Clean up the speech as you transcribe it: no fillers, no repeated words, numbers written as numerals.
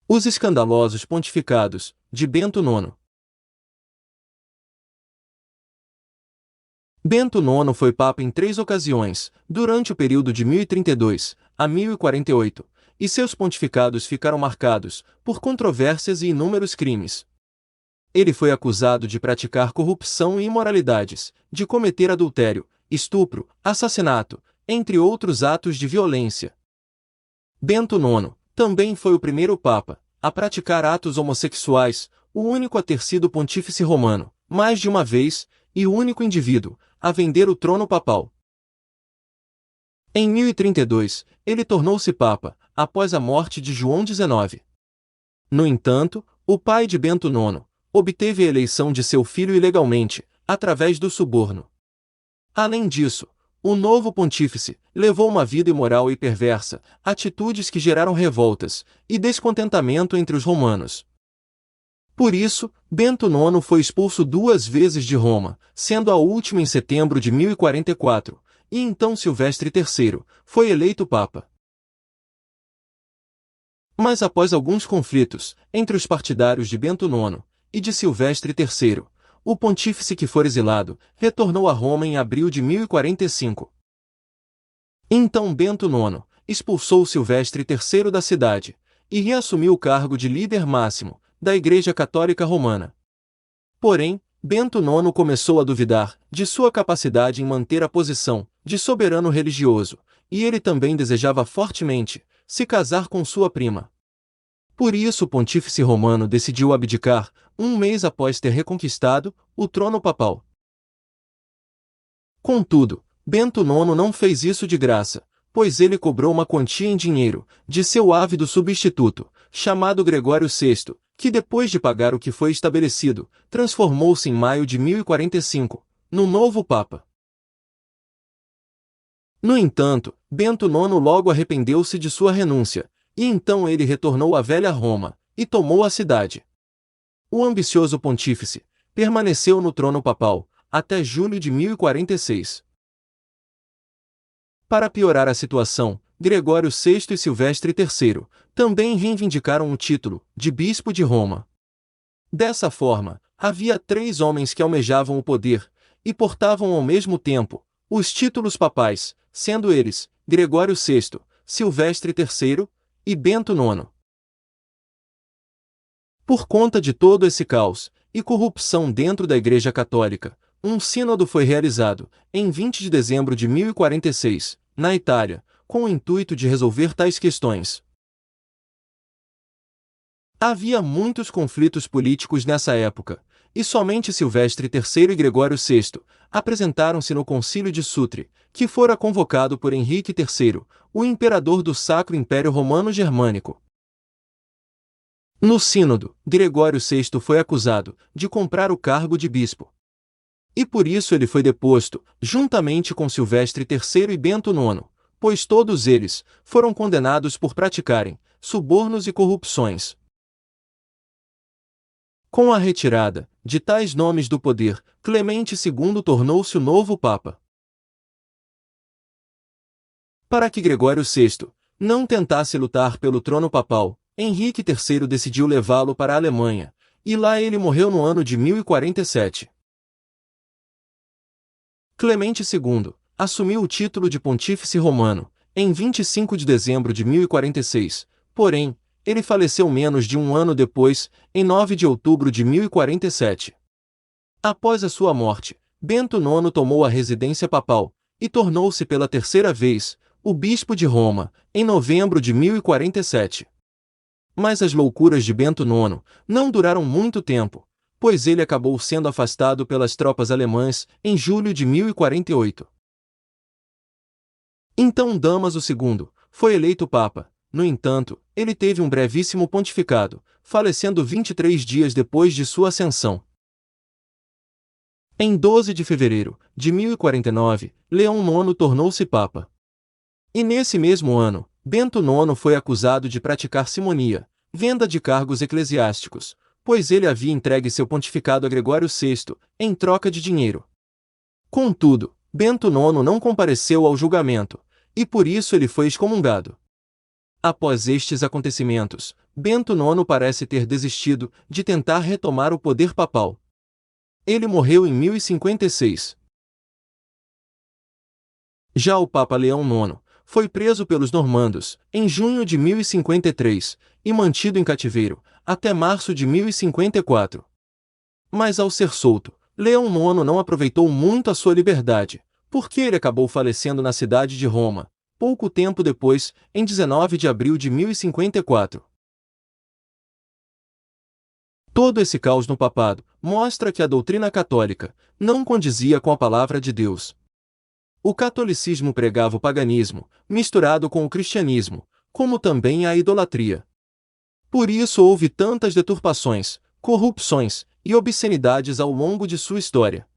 Os escandalosos pontificados de Bento IX. Bento IX foi papa em 3 ocasiões, durante o período de 1032 a 1048, e seus pontificados ficaram marcados por controvérsias e inúmeros crimes. Ele foi acusado de praticar corrupção e imoralidades, de cometer adultério, estupro, assassinato, entre outros atos de violência. Bento IX também foi o primeiro papa a praticar atos homossexuais, o único a ter sido pontífice romano, mais de uma vez, e o único indivíduo a vender o trono papal. Em 1032, ele tornou-se papa, após a morte de João XIX. No entanto, o pai de Bento IX obteve a eleição de seu filho ilegalmente, através do suborno. Além disso, o novo pontífice levou uma vida imoral e perversa, atitudes que geraram revoltas e descontentamento entre os romanos. Por isso, Bento IX foi expulso 2 vezes de Roma, sendo a última em setembro de 1044, e então Silvestre III foi eleito papa. Mas após alguns conflitos entre os partidários de Bento IX e de Silvestre III, o pontífice que for exilado retornou a Roma em abril de 1045. Então Bento IX expulsou Silvestre III da cidade e reassumiu o cargo de líder máximo da Igreja Católica Romana. Porém, Bento IX começou a duvidar de sua capacidade em manter a posição de soberano religioso, e ele também desejava fortemente se casar com sua prima. Por isso o pontífice romano decidiu abdicar, 1 mês após ter reconquistado o trono papal. Contudo, Bento IX não fez isso de graça, pois ele cobrou uma quantia em dinheiro de seu ávido substituto, chamado Gregório VI, que depois de pagar o que foi estabelecido, transformou-se em maio de 1045, no novo papa. No entanto, Bento IX logo arrependeu-se de sua renúncia, e então ele retornou à velha Roma, e tomou a cidade. O ambicioso pontífice permaneceu no trono papal até julho de 1046. Para piorar a situação, Gregório VI e Silvestre III também reivindicaram o título de bispo de Roma. Dessa forma, havia 3 homens que almejavam o poder e portavam ao mesmo tempo os títulos papais, sendo eles Gregório VI, Silvestre III e Bento IX. Por conta de todo esse caos e corrupção dentro da Igreja Católica, um sínodo foi realizado, em 20 de dezembro de 1046, na Itália, com o intuito de resolver tais questões. Havia muitos conflitos políticos nessa época, e somente Silvestre III e Gregório VI apresentaram-se no Concílio de Sutri, que fora convocado por Henrique III, o imperador do Sacro Império Romano Germânico. No sínodo, Gregório VI foi acusado de comprar o cargo de bispo. E por isso ele foi deposto, juntamente com Silvestre III e Bento IX, pois todos eles foram condenados por praticarem subornos e corrupções. Com a retirada de tais nomes do poder, Clemente II tornou-se o novo papa. Para que Gregório VI não tentasse lutar pelo trono papal, Henrique III decidiu levá-lo para a Alemanha, e lá ele morreu no ano de 1047. Clemente II assumiu o título de Pontífice Romano em 25 de dezembro de 1046, porém, ele faleceu menos de 1 ano depois, em 9 de outubro de 1047. Após a sua morte, Bento IX tomou a residência papal e tornou-se pela 3ª vez o bispo de Roma, em novembro de 1047. Mas as loucuras de Bento IX não duraram muito tempo, pois ele acabou sendo afastado pelas tropas alemãs em julho de 1048. Então Dámaso II foi eleito papa. No entanto, ele teve um brevíssimo pontificado, falecendo 23 dias depois de sua ascensão. Em 12 de fevereiro de 1049, Leão IX tornou-se papa. E nesse mesmo ano, Bento IX foi acusado de praticar simonia, venda de cargos eclesiásticos, pois ele havia entregue seu pontificado a Gregório VI, em troca de dinheiro. Contudo, Bento IX não compareceu ao julgamento, e por isso ele foi excomungado. Após estes acontecimentos, Bento IX parece ter desistido de tentar retomar o poder papal. Ele morreu em 1056. Já o Papa Leão IX foi preso pelos normandos em junho de 1053 e mantido em cativeiro até março de 1054. Mas ao ser solto, Leão IX não aproveitou muito a sua liberdade, porque ele acabou falecendo na cidade de Roma, pouco tempo depois, em 19 de abril de 1054. Todo esse caos no papado mostra que a doutrina católica não condizia com a palavra de Deus. O catolicismo pregava o paganismo, misturado com o cristianismo, como também a idolatria. Por isso houve tantas deturpações, corrupções e obscenidades ao longo de sua história.